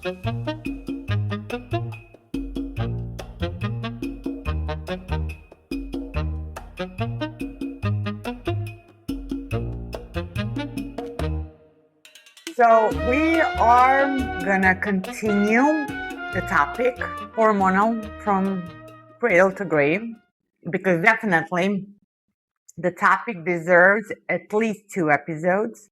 So we are gonna continue the topic hormonal from cradle to grave, because definitely the topic deserves at least 2 episodes.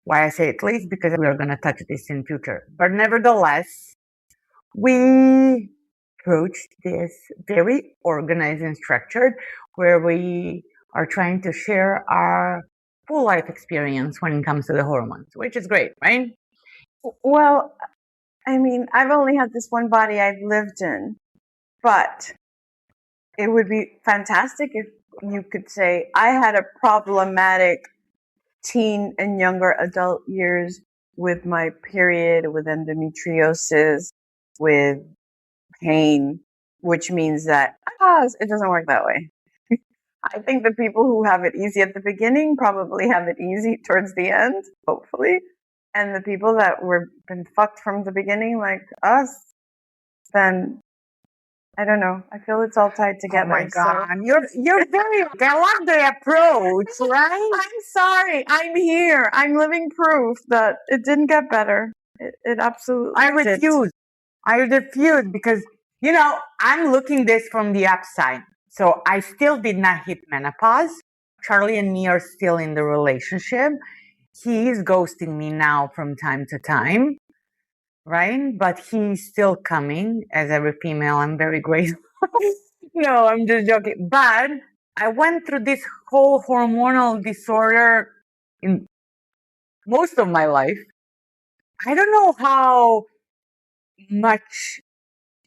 Why I say at least? Because we are gonna touch this in future. But nevertheless, we approached this very organized and structured, where we are trying to share our full life experience when it comes to the hormones, which is great, right? Well, I mean, I've only had this one body I've lived in, but it would be fantastic if you could say I had a problematic teen and younger adult years with my period, with endometriosis, with pain, which means that it doesn't work that way. I think the people who have it easy at the beginning probably have it easy towards the end, hopefully. And the people that were been fucked from the beginning, like us, then I don't know. I feel it's all tied together. Oh my God, you're very. I love the approach, right? I'm sorry. I'm here. I'm living proof that it didn't get better. It absolutely. I refuse. I refuse because I'm looking this from the upside. So I still did not hit menopause. Charlie and me are still in the relationship. He is ghosting me now from time to time, right? But he's still coming. As every female, I'm very grateful. No, I'm just joking. But I went through this whole hormonal disorder in most of my life. I don't know how much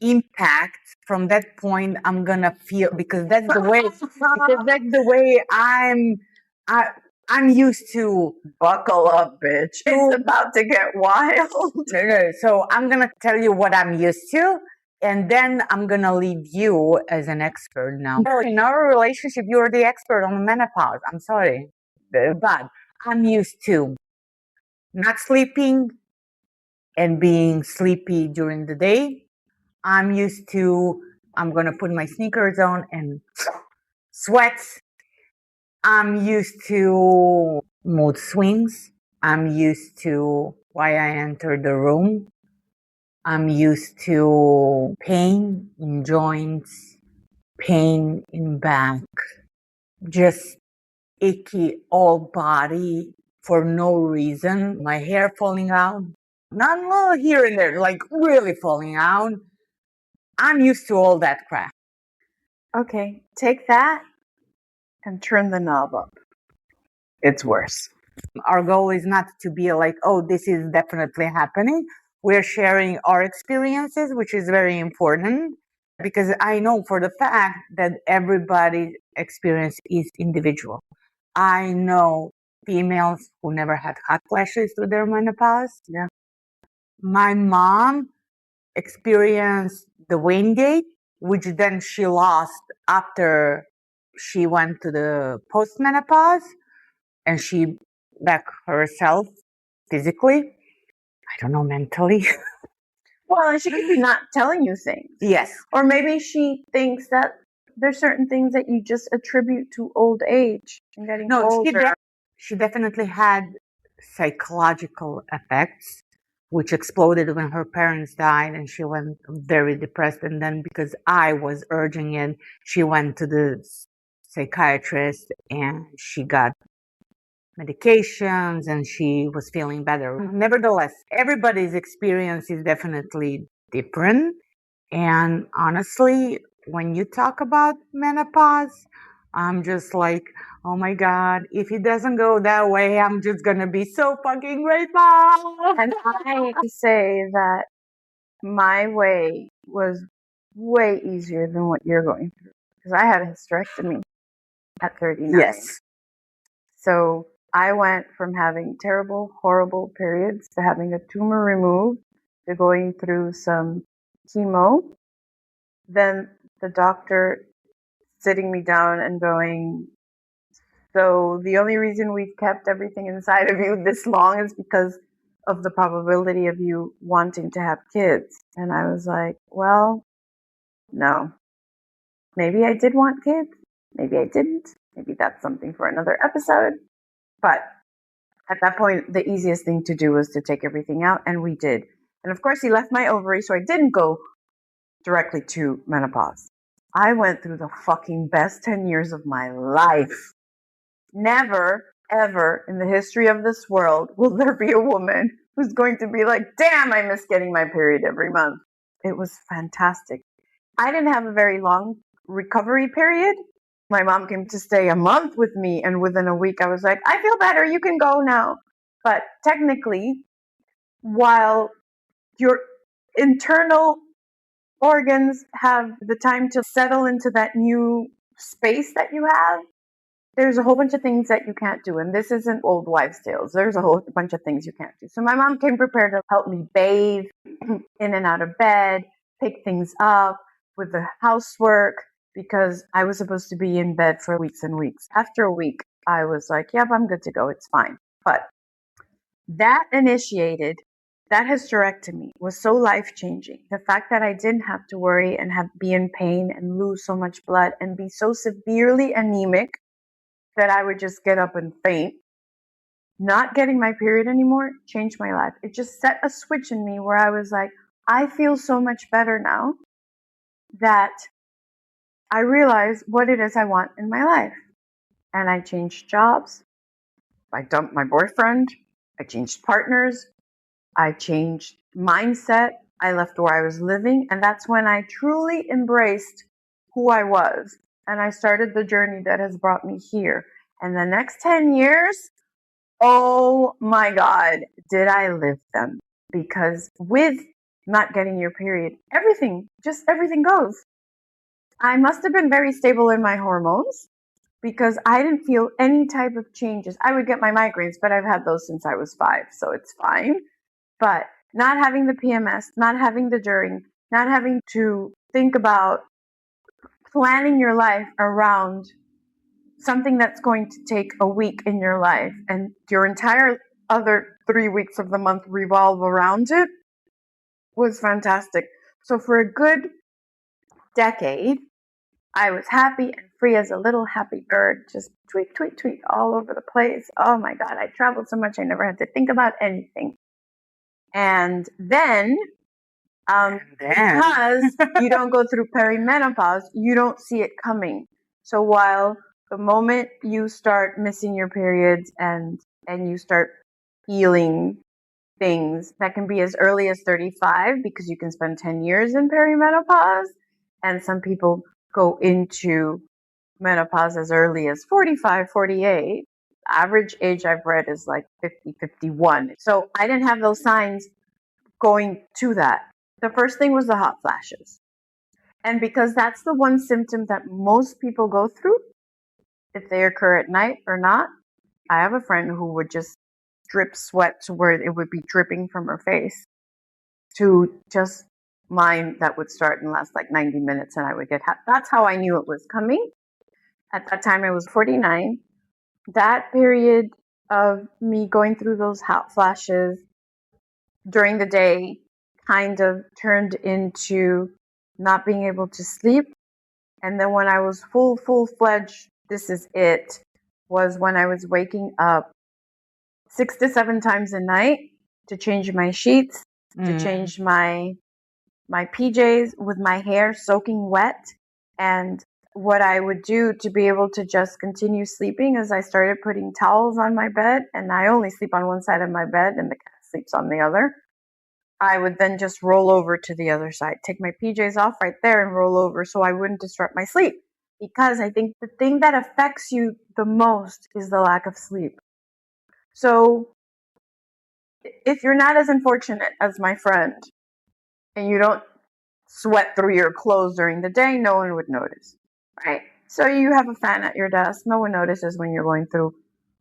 impact from that point I'm gonna feel, because that's the way I'm used to. Buckle up, bitch. It's about to get wild. No. So I'm gonna tell you what I'm used to, and then I'm gonna leave you as an expert now. In our relationship, you're the expert on menopause. I'm sorry, but I'm used to not sleeping and being sleepy during the day. I'm used to, I'm going to put my sneakers on and sweat. I'm used to mood swings. I'm used to why I entered the room. I'm used to pain in joints, pain in back, just icky all body for no reason. My hair falling out, not a little here and there, like really falling out. I'm used to all that crap. Okay, take that and turn the knob up. It's worse. Our goal is not to be like, oh, this is definitely happening. We're sharing our experiences, which is very important, because I know for the fact that everybody's experience is individual. I know females who never had hot flashes through their menopause. Yeah. My mom experienced the wane gate, which then she lost after she went to the postmenopause, and she back herself physically. I don't know, mentally. Well, and she could be not telling you things. Yes. Or maybe she thinks that there's certain things that you just attribute to old age and getting older. She definitely had psychological effects, which exploded when her parents died, and she went very depressed. And then because I was urging it, she went to the psychiatrist and she got medications and she was feeling better. Nevertheless, everybody's experience is definitely different. And honestly, when you talk about menopause, I'm just like, oh my God, if it doesn't go that way, I'm just going to be so fucking grateful. And I say that my way was way easier than what you're going through, because I had a hysterectomy at 39. Yes. So I went from having terrible, horrible periods to having a tumor removed to going through some chemo. Then the doctor sitting me down and going, so the only reason we've kept everything inside of you this long is because of the probability of you wanting to have kids. And I was like, well, no. Maybe I did want kids. Maybe I didn't. Maybe that's something for another episode. But at that point, the easiest thing to do was to take everything out, and we did. And of course, he left my ovary, so I didn't go directly to menopause. I went through the fucking best 10 years of my life. Never, ever in the history of this world will there be a woman who's going to be like, damn, I miss getting my period every month. It was fantastic. I didn't have a very long recovery period. My mom came to stay a month with me, and within a week I was like, I feel better, you can go now. But technically, while your internal organs have the time to settle into that new space that you have, there's a whole bunch of things that you can't do. And this isn't old wives' tales. There's a whole bunch of things you can't do. So my mom came prepared to help me bathe, in and out of bed, pick things up with the housework, because I was supposed to be in bed for weeks and weeks. After a week, I was like, yep, I'm good to go. It's fine. But that hysterectomy was so life-changing. The fact that I didn't have to worry and be in pain and lose so much blood and be so severely anemic that I would just get up and faint. Not getting my period anymore changed my life. It just set a switch in me where I was like, I feel so much better now that I realize what it is I want in my life. And I changed jobs. I dumped my boyfriend. I changed partners. I changed mindset. I left where I was living. And that's when I truly embraced who I was. And I started the journey that has brought me here. And the next 10 years, oh my God, did I live them. Because with not getting your period, everything goes. I must have been very stable in my hormones because I didn't feel any type of changes. I would get my migraines, but I've had those since I was 5, so it's fine. But not having the PMS, not having the during, not having to think about planning your life around something that's going to take a week in your life and your entire other 3 weeks of the month revolve around it was fantastic. So for a good decade, I was happy and free as a little happy bird, just tweet, tweet, tweet all over the place. Oh my God, I traveled so much I never had to think about anything. And then, because you don't go through perimenopause, you don't see it coming. So while the moment you start missing your periods and you start feeling things that can be as early as 35, because you can spend 10 years in perimenopause, and some people go into menopause as early as 45, 48. Average age I've read is like 50, 51. So I didn't have those signs going to that. The first thing was the hot flashes. And because that's the one symptom that most people go through, if they occur at night or not, I have a friend who would just drip sweat to where it would be dripping from her face, to just mine that would start and last like 90 minutes and I would get hot. That's how I knew it was coming. At that time I was 49. That period of me going through those hot flashes during the day kind of turned into not being able to sleep. And then when I was full-fledged, this is it, was when I was waking up 6 to 7 times a night to change my sheets, to change my PJs with my hair soaking wet. And what I would do to be able to just continue sleeping is I started putting towels on my bed, and I only sleep on one side of my bed and the cat sleeps on the other. I would then just roll over to the other side, take my PJs off right there and roll over so I wouldn't disrupt my sleep. Because I think the thing that affects you the most is the lack of sleep. So if you're not as unfortunate as my friend and you don't sweat through your clothes during the day, no one would notice, right? So you have a fan at your desk. No one notices when you're going through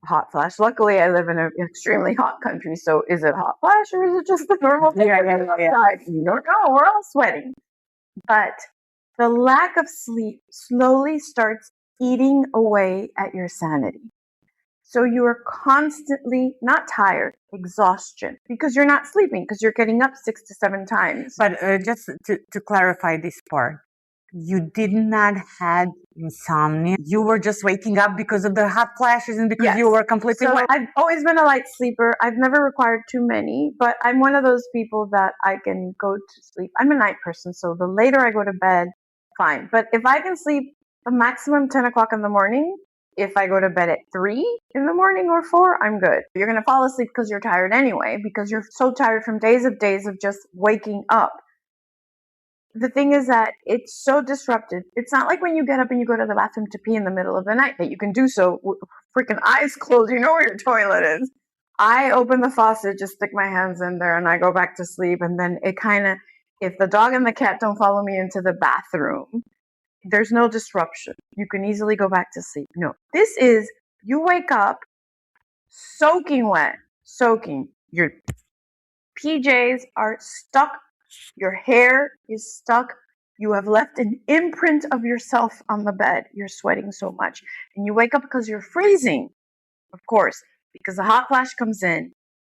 a hot flash. Luckily, I live in an extremely hot country, so is it hot flash or is it just the normal thing outside? You don't know. We're all sweating. But the lack of sleep slowly starts eating away at your sanity. So you are constantly not tired, exhaustion, because you're not sleeping, because you're getting up 6 to 7 times. But just to clarify this part, you did not have insomnia. You were just waking up because of the hot flashes and because you were completely So I've always been a light sleeper. I've never required too many, but I'm one of those people that I can go to sleep. I'm a night person, so the later I go to bed, fine. But if I can sleep a maximum 10 o'clock in the morning, if I go to bed at 3 in the morning or 4, I'm good. You're going to fall asleep because you're tired anyway, because you're so tired from days of just waking up. The thing is that it's so disruptive. It's not like when you get up and you go to the bathroom to pee in the middle of the night that you can do so with freaking eyes closed. You know where your toilet is. I open the faucet, just stick my hands in there, and I go back to sleep. And then it kind of, if the dog and the cat don't follow me into the bathroom, there's no disruption. You can easily go back to sleep. No, this is, you wake up soaking wet, soaking. Your PJs are stuck. Your hair is stuck. You have left an imprint of yourself on the bed. You're sweating so much. And you wake up because you're freezing, of course, because the hot flash comes in.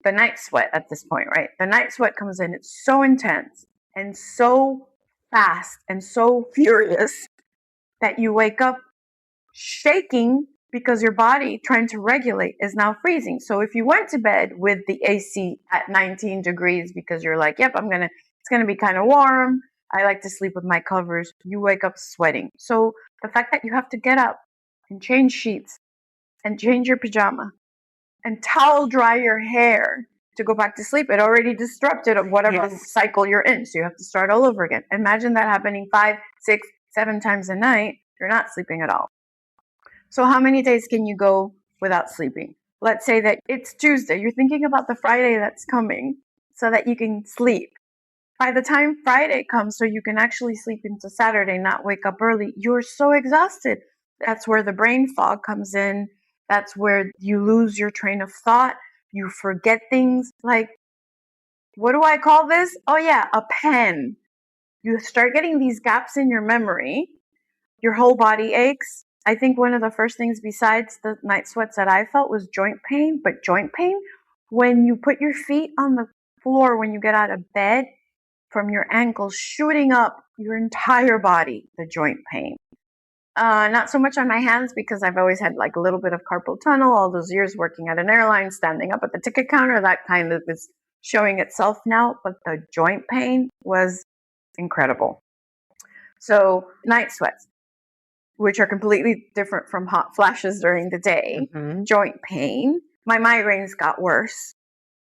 The night sweat at this point, right? The night sweat comes in. It's so intense and so fast and so furious that you wake up shaking because your body trying to regulate is now freezing. So if you went to bed with the AC at 19 degrees because you're like, yep, it's going to be kind of warm. I like to sleep with my covers. You wake up sweating. So the fact that you have to get up and change sheets and change your pajama and towel dry your hair to go back to sleep, it already disrupted whatever cycle you're in. So you have to start all over again. Imagine that happening 5, 6, 7 times a night. You're not sleeping at all. So how many days can you go without sleeping? Let's say that it's Tuesday. You're thinking about the Friday that's coming so that you can sleep. By the time Friday comes, so you can actually sleep into Saturday, not wake up early, you're so exhausted. That's where the brain fog comes in. That's where you lose your train of thought. You forget things. Like, what do I call this? Oh yeah, a pen. You start getting these gaps in your memory. Your whole body aches. I think one of the first things besides the night sweats that I felt was joint pain. But joint pain, when you put your feet on the floor, when you get out of bed, from your ankles shooting up your entire body, the joint pain. Not so much on my hands because I've always had like a little bit of carpal tunnel, all those years working at an airline, standing up at the ticket counter, that kind of is showing itself now. But the joint pain was incredible. So night sweats, which are completely different from hot flashes during the day, joint pain. My migraines got worse,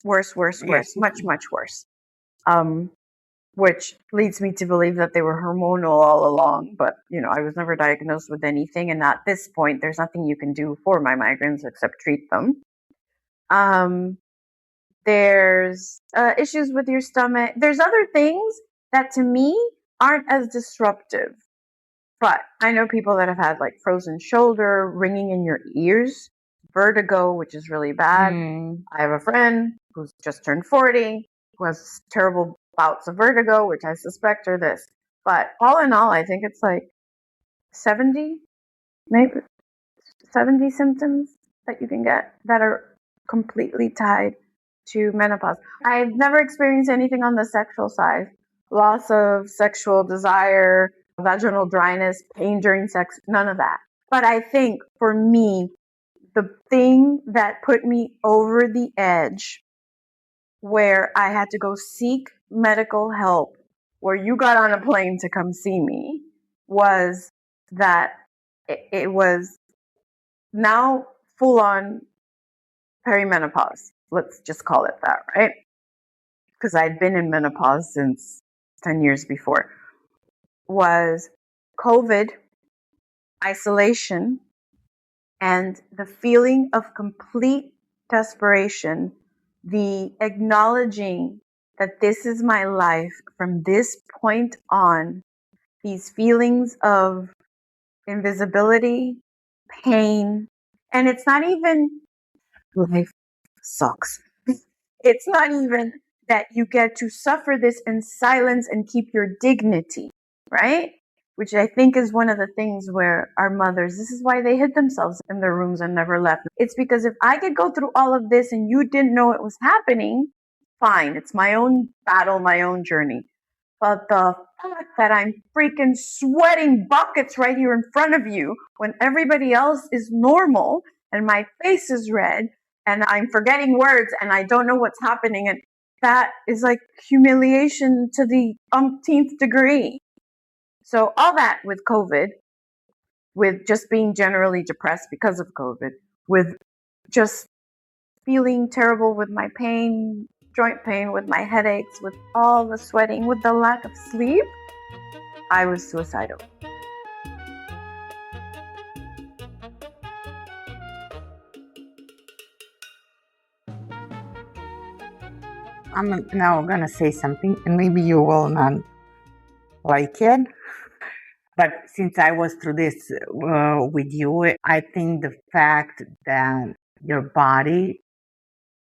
much worse. Which leads me to believe that they were hormonal all along. But, I was never diagnosed with anything. And at this point, there's nothing you can do for my migraines except treat them. There's issues with your stomach. There's other things that to me aren't as disruptive. But I know people that have had like frozen shoulder, ringing in your ears, vertigo, which is really bad. I have a friend who's just turned 40, who has terrible bouts of vertigo, which I suspect are this. But all in all, I think it's like 70, maybe 70 symptoms that you can get that are completely tied to menopause. I've never experienced anything on the sexual side. Loss of sexual desire, vaginal dryness, pain during sex, none of that. But I think for me, the thing that put me over the edge where I had to go seek medical help, where you got on a plane to come see me, was that it was now full on perimenopause. Let's just call it that, right? Because I'd been in menopause since 10 years before. Was COVID, isolation, and the feeling of complete desperation, the acknowledging that this is my life from this point on, these feelings of invisibility, pain, and it's not even life sucks. It's not even that you get to suffer this in silence and keep your dignity, right? which I think is one of the things where our mothers, this is why they hid themselves in their rooms and never left. It's because if I could go through all of this and you didn't know it was happening, fine. It's my own battle, my own journey. But the fact that I'm freaking sweating buckets right here in front of you when everybody else is normal and my face is red and I'm forgetting words and I don't know what's happening, and that is like humiliation to the umpteenth degree. So all that with COVID, with just being generally depressed because of COVID, with just feeling terrible with my pain, joint pain, with my headaches, with all the sweating, with the lack of sleep, I was suicidal. I'm now gonna say something, and maybe you will not like it. But since I was through this with you, I think the fact that your body,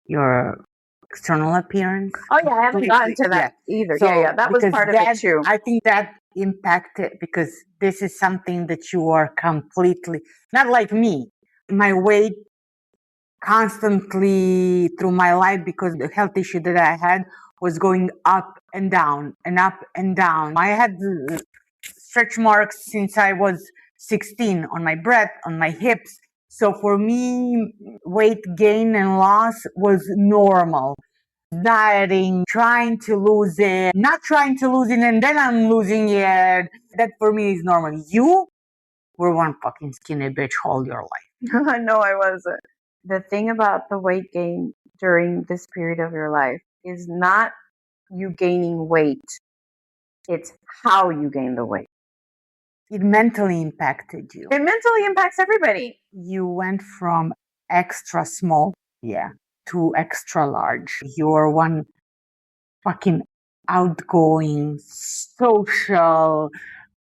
your external appearance. Oh yeah, I haven't gotten to that either. So, yeah, that was part of it too. I think that impacted, because this is something that you are completely, not like me. My weight constantly through my life, because the health issue that I had was going up and down and up and down. I had stretch marks since I was 16 on my breast, on my hips. So for me, weight gain and loss was normal. Dieting, trying to lose it, not trying to lose it, and then I'm losing it. That for me is normal. You were one fucking skinny bitch all your life. No, I wasn't. The thing about the weight gain during this period of your life is not you gaining weight. It's how you gain the weight. It mentally impacted you. It mentally impacts everybody. You went from extra small, to extra large. You're one fucking outgoing, social,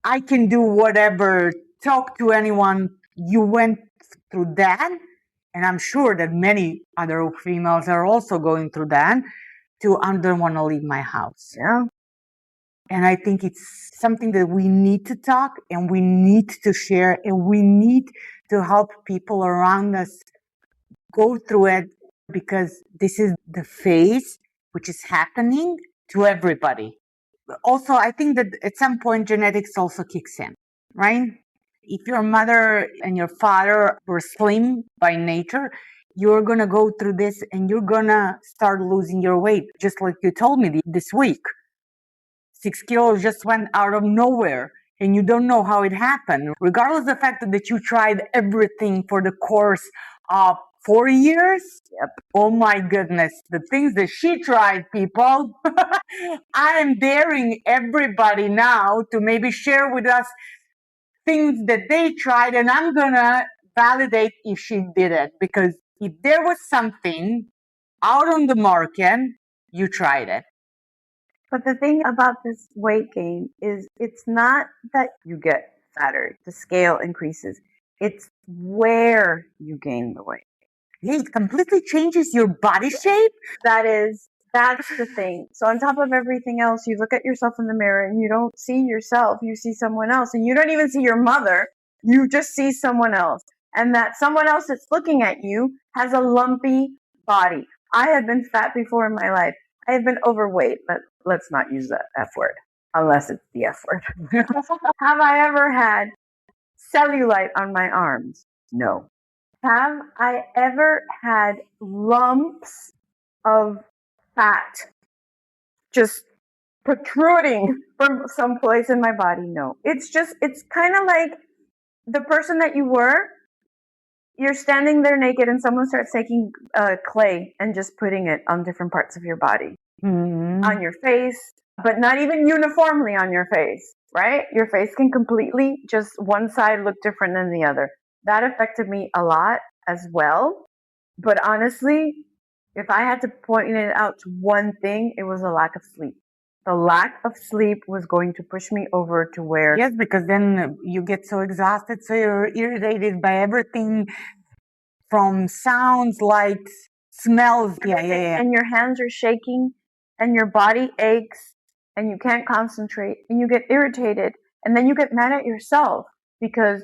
I can do whatever, talk to anyone. You went through that. And I'm sure that many other females are also going through that, I don't want to leave my house. Yeah. And I think it's something that we need to talk, and we need to share, and we need to help people around us go through it, because this is the phase which is happening to everybody. Also, I think that at some point genetics also kicks in, right? If your mother and your father were slim by nature, you're going to go through this and you're going to start losing your weight, just like you told me this week. 6 kilos just went out of nowhere, and you don't know how it happened. Regardless of the fact that you tried everything for the course of 4 years. Yep. Oh my goodness, the things that she tried, people. I am daring everybody now to maybe share with us things that they tried, and I'm gonna validate if she did it, because if there was something out on the market, you tried it. But the thing about this weight gain is it's not that you get fatter, the scale increases. It's where you gain the weight. Yeah, it completely changes your body shape. That's the thing. So on top of everything else, you look at yourself in the mirror and you don't see yourself, you see someone else. And you don't even see your mother, you just see someone else. And that someone else that's looking at you has a lumpy body. I had been fat before in my life. I had been overweight, but let's not use that F word, unless it's the F word. Have I ever had cellulite on my arms? No. Have I ever had lumps of fat just protruding from someplace in my body? No. It's kind of like the person that you were. You're standing there naked and someone starts taking clay and just putting it on different parts of your body. Mm-hmm. On your face, but not even uniformly on your face, right? Your face can completely just one side look different than the other. That affected me a lot as well. But honestly, if I had to point it out to one thing, it was a lack of sleep. The lack of sleep was going to push me over to where... Yes, because then you get so exhausted, so you're irritated by everything, from sounds, lights, smells. Yeah. And your hands are shaking, and your body aches, and you can't concentrate, and you get irritated, And then you get mad at yourself because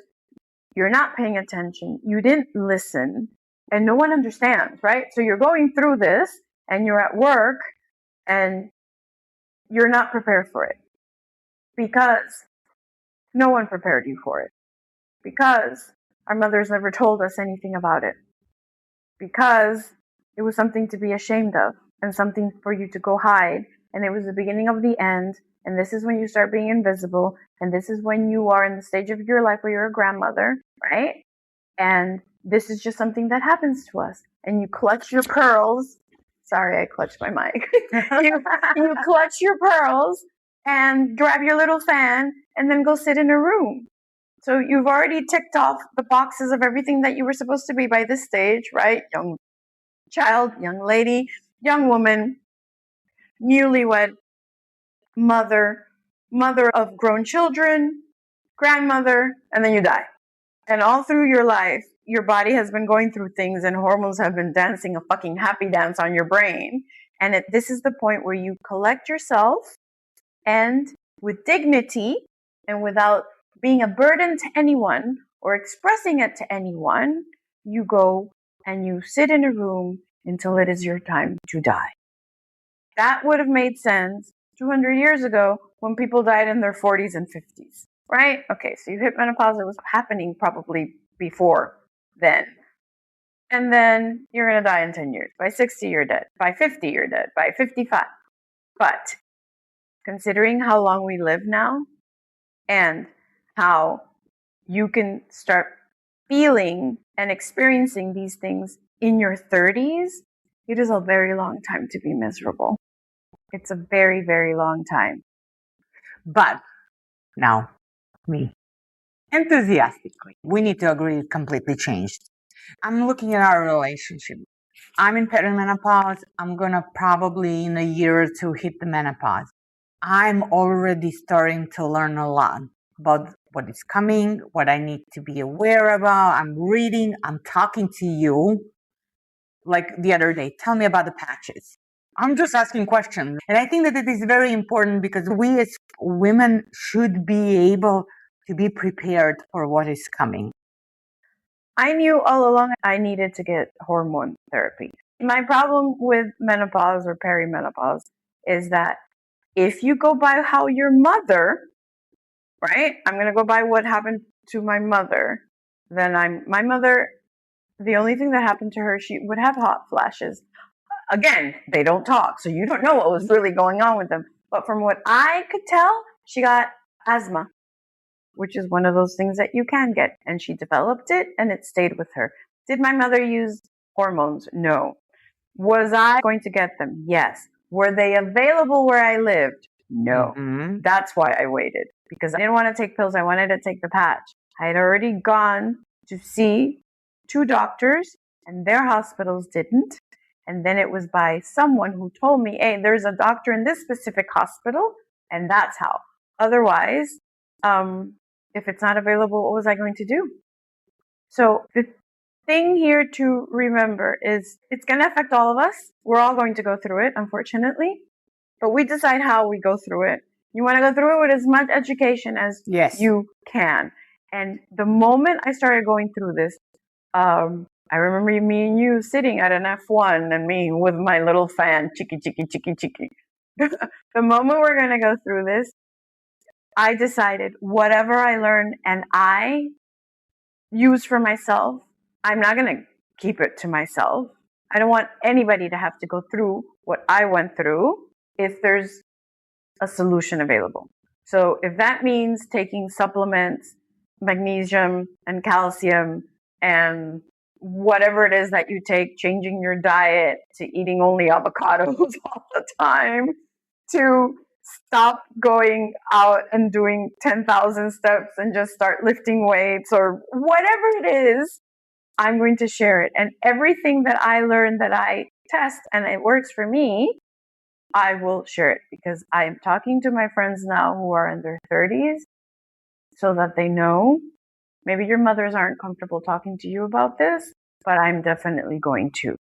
you're not paying attention. You didn't listen and no one understands, right? So you're going through this and you're at work and you're not prepared for it because no one prepared you for it, because our mothers never told us anything about it, because it was something to be ashamed of and something for you to go hide. And it was the beginning of the end. And this is when you start being invisible. And this is when you are in the stage of your life where you're a grandmother, right? And this is just something that happens to us. And you clutch your pearls. Sorry, I clutched my mic. you clutch your pearls and grab your little fan and then go sit in a room. So you've already ticked off the boxes of everything that you were supposed to be by this stage, right? Young child, young lady, young woman, newlywed, mother of grown children, grandmother, and then you die. And all through your life, your body has been going through things and hormones have been dancing a fucking happy dance on your brain. And this is the point where you collect yourself and with dignity and without being a burden to anyone or expressing it to anyone, you go and you sit in a room until it is your time to die. That would have made sense 200 years ago when people died in their 40s and 50s, right? Okay, so you hit menopause. It was happening probably before then. And then you're going to die in 10 years. By 60, you're dead. By 50, you're dead. By 55. But considering how long we live now and how you can start feeling and experiencing these things in your 30s, it is a very long time to be miserable. It's a very, very long time. But now, me, enthusiastically, we need to agree it completely changed. I'm looking at our relationship. I'm in perimenopause. I'm going to probably in a year or two hit the menopause. I'm already starting to learn a lot about what is coming, what I need to be aware about. I'm reading, I'm talking to you. Like the other day, tell me about the patches. I'm just asking questions. And I think that it is very important because we as women should be able to be prepared for what is coming. I knew all along I needed to get hormone therapy. My problem with menopause or perimenopause is that if you go by how your mother, right? I'm going to go by what happened to my mother. Then my mother, the only thing that happened to her, she would have hot flashes. Again, they don't talk, so you don't know what was really going on with them. But from what I could tell, she got asthma, which is one of those things that you can get. And she developed it and it stayed with her. Did my mother use hormones? No. Was I going to get them? Yes. Were they available where I lived? No. Mm-hmm. That's why I waited, because I didn't want to take pills. I wanted to take the patch. I had already gone to see 2 doctors and their hospitals didn't. And then it was by someone who told me, hey, there's a doctor in this specific hospital. And that's how. Otherwise, if it's not available, what was I going to do? So the thing here to remember is it's going to affect all of us. We're all going to go through it, unfortunately. But we decide how we go through it. You want to go through it with as much education as you can. And the moment I started going through this, I remember me and you sitting at an F1 and me with my little fan, chicky, chicky, chicky, chicky. The moment we're going to go through this, I decided whatever I learn and I use for myself, I'm not going to keep it to myself. I don't want anybody to have to go through what I went through if there's a solution available. So if that means taking supplements, magnesium and calcium and whatever it is that you take, changing your diet to eating only avocados all the time, to stop going out and doing 10,000 steps and just start lifting weights or whatever it is, I'm going to share it. And everything that I learned that I test and it works for me, I will share it because I am talking to my friends now who are in their 30s so that they know. Maybe your mothers aren't comfortable talking to you about this, but I'm definitely going to.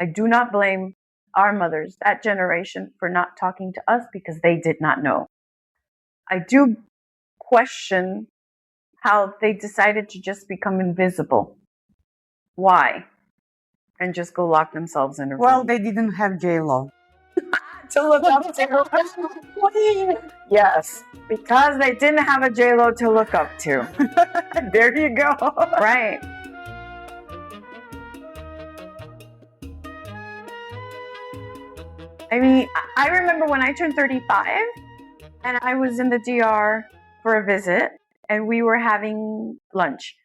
I do not blame our mothers, that generation, for not talking to us because they did not know. I do question how they decided to just become invisible. Why? And just go lock themselves in a room. Well, they didn't have J-Lo. To look up to. Yes, because they didn't have a J-Lo to look up to. There you go. Right. I mean, I remember when I turned 35 and I was in the DR for a visit and we were having lunch,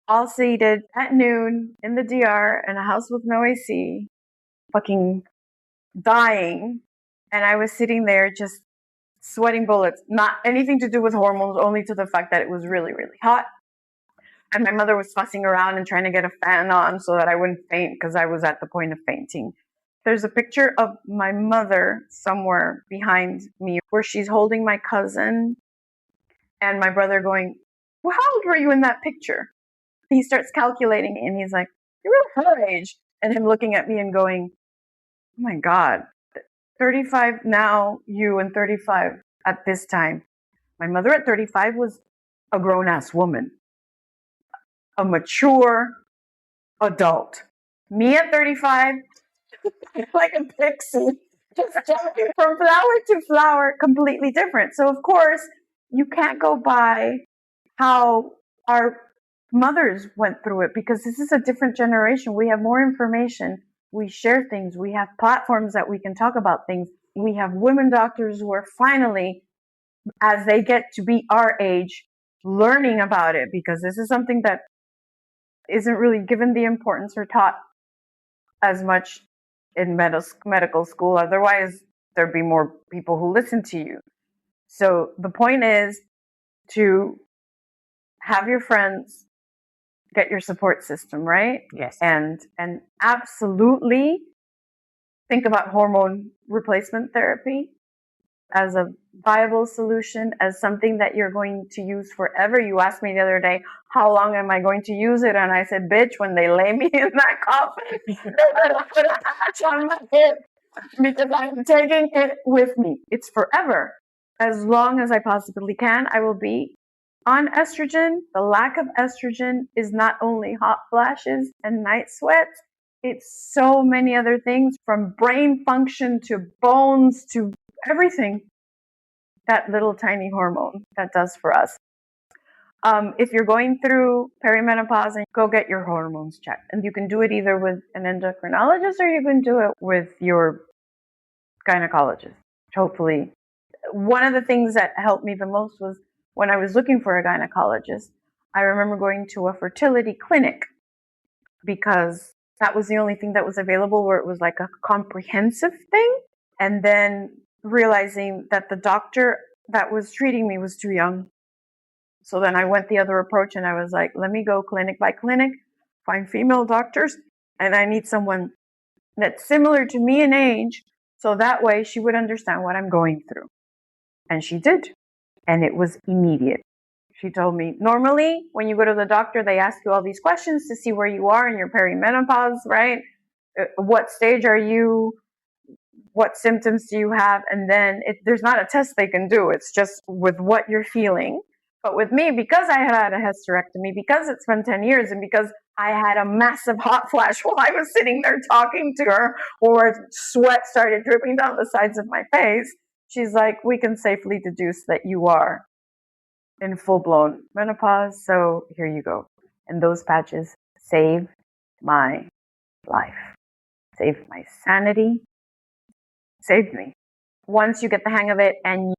all seated at noon in the DR in a house with no AC, fucking dying. And I was sitting there just sweating bullets, not anything to do with hormones, only to the fact that it was really, really hot. And my mother was fussing around and trying to get a fan on so that I wouldn't faint because I was at the point of fainting. There's a picture of my mother somewhere behind me where she's holding my cousin and my brother going, well, how old were you in that picture? He starts calculating and he's like, you were her age. And him looking at me and going, oh my God, 35 now, you, and 35 at this time. My mother at 35 was a grown-ass woman, a mature adult. Me at 35, like a pixie, just jumping from flower to flower, completely different. So, of course, you can't go by how our mothers went through it because this is a different generation. We have more information. We share things. We have platforms that we can talk about things. We have women doctors who are finally, as they get to be our age, learning about it because this is something that isn't really given the importance or taught as much in medical school. Otherwise, there'd be more people who listen to you. So the point is to have your friends, get your support system, right? Yes. And absolutely think about hormone replacement therapy as a viable solution, as something that you're going to use forever. You asked me the other day, how long am I going to use it? And I said, bitch, when they lay me in that coffin, they're going to put a patch on my hip because I'm taking it with me. It's forever. As long as I possibly can, I will be on estrogen. The lack of estrogen is not only hot flashes and night sweats, it's so many other things, from brain function to bones to everything that little tiny hormone that does for us. If you're going through perimenopause, go get your hormones checked. And you can do it either with an endocrinologist or you can do it with your gynecologist. Hopefully. One of the things that helped me the most was when I was looking for a gynecologist, I remember going to a fertility clinic because that was the only thing that was available where it was like a comprehensive thing. And then realizing that the doctor that was treating me was too young. So then I went the other approach and I was like, let me go clinic by clinic, find female doctors, and I need someone that's similar to me in age, so that way she would understand what I'm going through. And she did. And it was immediate. She told me, normally when you go to the doctor, they ask you all these questions to see where you are in your perimenopause, right? What stage are you? What symptoms do you have? And then there's not a test they can do. It's just with what you're feeling. But with me, because I had a hysterectomy, because it's been 10 years, and because I had a massive hot flash while I was sitting there talking to her, or sweat started dripping down the sides of my face, she's like, we can safely deduce that you are in full-blown menopause, so here you go. And those patches saved my life, saved my sanity, saved me. Once you get the hang of it and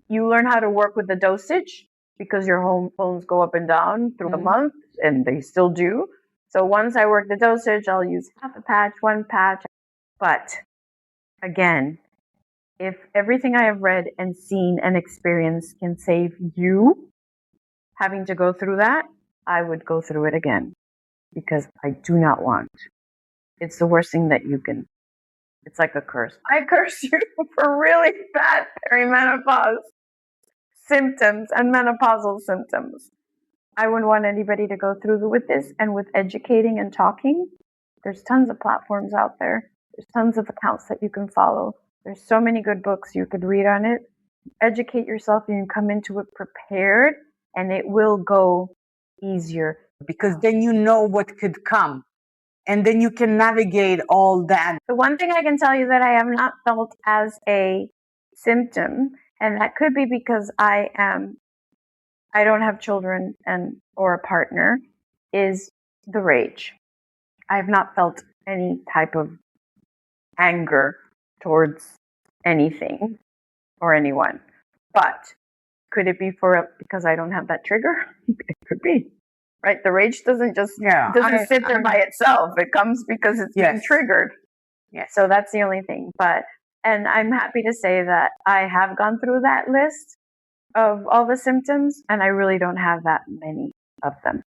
you learn how to work with the dosage, because your hormones go up and down through the month, and they still do. So once I work the dosage, I'll use half a patch, one patch. But again, if everything I have read and seen and experienced can save you having to go through that, I would go through it again, because I do not want. It's the worst thing that you can. It's like a curse. I curse you for really bad perimenopause symptoms and menopausal symptoms. I wouldn't want anybody to go through with this. And with educating and talking, there's tons of platforms out there. There's tons of accounts that you can follow. There's so many good books you could read on it. Educate yourself and you come into it prepared and it will go easier. Because then you know what could come. And then you can navigate all that. The one thing I can tell you that I have not felt as a symptom, and that could be because I don't have children or a partner, is the rage. I have not felt any type of anger towards anything or anyone. But could it be because I don't have that trigger? It could be. Right? The rage doesn't just sit there by itself. It comes because it's being triggered. Yeah. So that's the only thing. And I'm happy to say that I have gone through that list of all the symptoms, and I really don't have that many of them,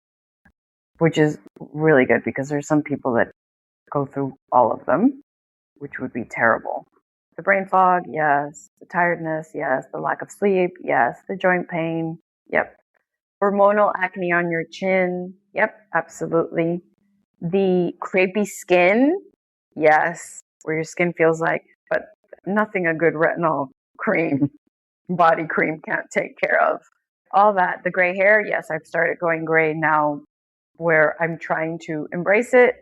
which is really good because there's some people that go through all of them, which would be terrible. The brain fog, yes. The tiredness, yes. The lack of sleep, yes. The joint pain, yep. Hormonal acne on your chin, yep, absolutely. The crepey skin, yes, where your skin feels like, but nothing a good retinol cream, body cream can't take care of. All that. The gray hair, yes, I've started going gray now where I'm trying to embrace it.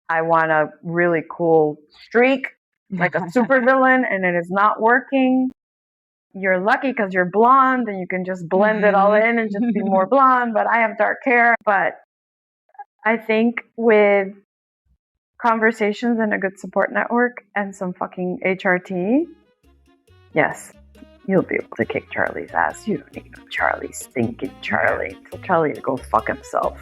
I want a really cool streak, like a supervillain, and it is not working. You're lucky because you're blonde and you can just blend it all in and just be more blonde, but I have dark hair. But I think with conversations and a good support network and some fucking HRT, yes, you'll be able to kick Charlie's ass. You don't need no Charlie, stinking Charlie. Tell Charlie to go fuck himself.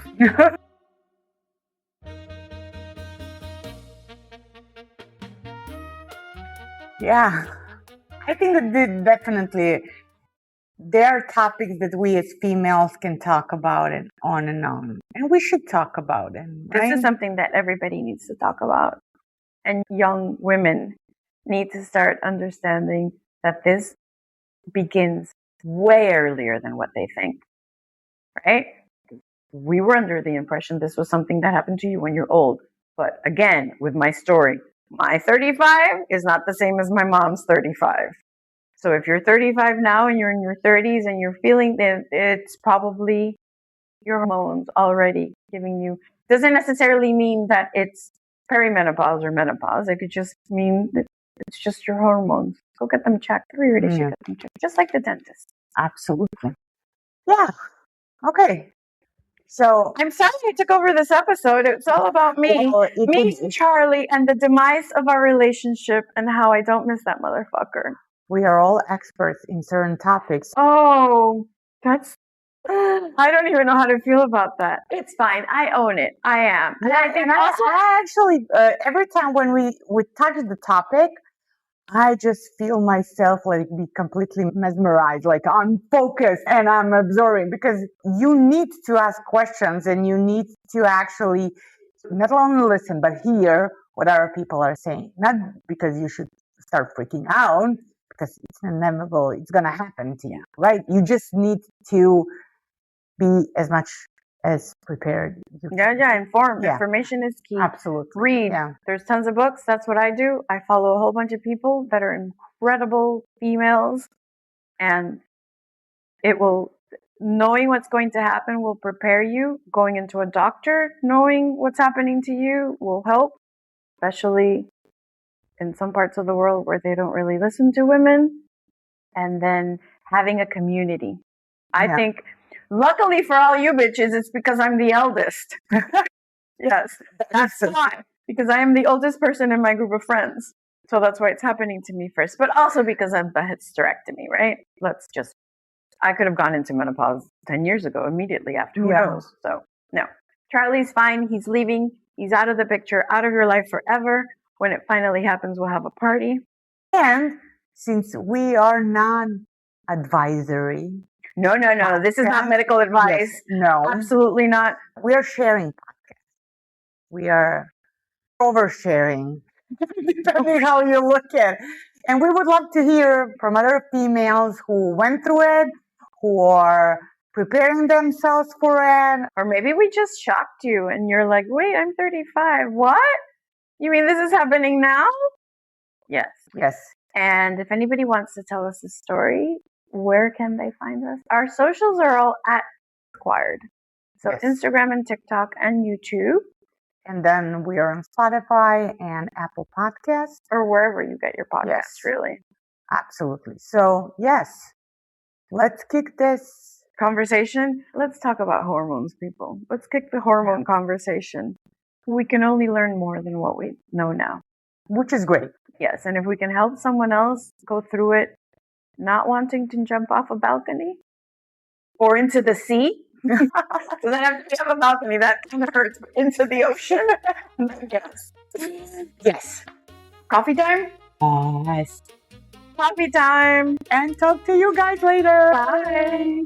Yeah. I think that definitely there are topics that we as females can talk about it on, and we should talk about it. Right? This is something that everybody needs to talk about, and young women need to start understanding that this begins way earlier than what they think, right? We were under the impression this was something that happened to you when you're old, but again, with my story, my 35 is not the same as my mom's 35. So if you're 35 now and you're in your 30s and you're feeling that, it's probably your hormones already giving you. Doesn't necessarily mean that it's perimenopause or menopause. It could just mean that it's just your hormones. Go get them checked. Everybody should get them checked, just like the dentist. Absolutely. Yeah. Okay. So I'm sorry I took over this episode. It's all about me, Charlie, and the demise of our relationship and how I don't miss that motherfucker. We are all experts in certain topics. Oh, I don't even know how to feel about that. It's fine. I own it. I am. And I actually, every time when we touch the topic, I just feel myself like be completely mesmerized, like I'm focused and I'm absorbing, because you need to ask questions and you need to actually not only listen, but hear what other people are saying. Not because you should start freaking out, because it's inevitable. It's going to happen to you, right? You just need to be as much as prepared. Informed. Yeah. Information is key. Absolutely. Read. Yeah. There's tons of books. That's what I do. I follow a whole bunch of people that are incredible females, and knowing what's going to happen will prepare you. Going into a doctor, knowing what's happening to you will help, especially in some parts of the world where they don't really listen to women. And then having a community. I think, luckily for all you bitches, it's because I'm the eldest. Yes, that's why. Because I am the oldest person in my group of friends. So that's why it's happening to me first. But also because I'm the hysterectomy, right? I could have gone into menopause 10 years ago, immediately after. Who knows? So, no. Charlie's fine. He's leaving. He's out of the picture, out of your life forever. When it finally happens, we'll have a party. And since we are not advisory. No. This is not medical advice. Yes, no. Absolutely not. We are sharing podcasts. We are oversharing, depending how you look at it. And we would love to hear from other females who went through it, who are preparing themselves for it. Or maybe we just shocked you and you're like, wait, I'm 35. What? You mean this is happening now? Yes. Yes. And if anybody wants to tell us a story, where can they find us? Our socials are all at Required. So Yes. Instagram and TikTok and YouTube. And then we are on Spotify and Apple Podcasts. Or wherever you get your podcasts, Yes. really. Absolutely. So, yes, let's kick this. Conversation. Let's talk about hormones, people. Let's kick the hormone conversation. We can only learn more than what we know now. Which is great. Yes, and if we can help someone else go through it, not wanting to jump off a balcony or into the sea. So then I have to have a balcony. That kind of hurts. Into the ocean. Yes. Yes. Coffee time? Yes. Coffee time. And talk to you guys later. Bye.